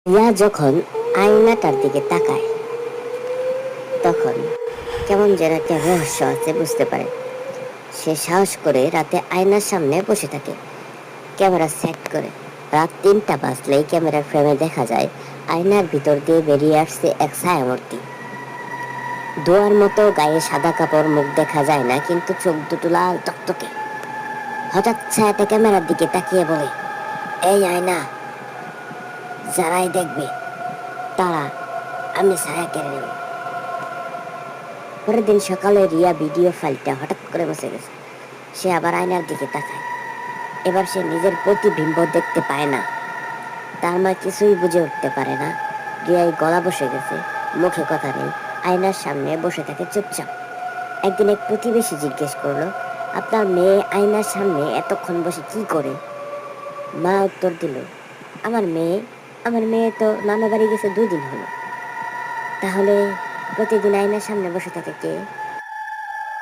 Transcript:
রিয়া যখন আয়নাটার দিকে তাকায় তখন কেমন যেন একটা রহস্য আছে বুঝতে পারে। সে সাহস করে রাতে আয়নার সামনে বসে থাকে, ক্যামেরা সেট করে। রাত 3টা বাজলেই ক্যামেরার ফ্রেমে দেখা যায় আয়নার ভিতর দিয়ে বেরিয়ে আসছে এক ছায়ামূর্তি। দোয়ার মতো গায়ে সাদা কাপড়, মুখ দেখা যায় না কিন্তু চোখ দুটো লাল টকটকে। হঠাৎ ছায়াটা ক্যামেরার দিকে তাকিয়ে বলে, এই আয়না, যারাই দেখবে তারা আমি ছায়া কেড়ে নেব। পরের দিন সকালে রিয়া ভিডিও ফাইলটা হঠাৎ করে মুছে গেছে। সে আবার আয়নার দিকে তাকায়। এবার সে নিজের প্রতিবিম্ব দেখতে পায় না। তার মা কিছুই বুঝে উঠতে পারে না। রিয়ায় গলা বসে গেছে, মুখে কথা নেই, আয়নার সামনে বসে থাকে চুপচাপ। একদিন এক প্রতিবেশী জিজ্ঞেস করলো, আপনার মেয়ে আয়নার সামনে এতক্ষণ বসে কি করে? মা উত্তর দিল, আমার মেয়ে আমার মেয়ে তো নানা বাড়ি গেছে 2 দিন হলো। তাহলে প্রতিদিন আয়নার সামনে বসে থাকে কে?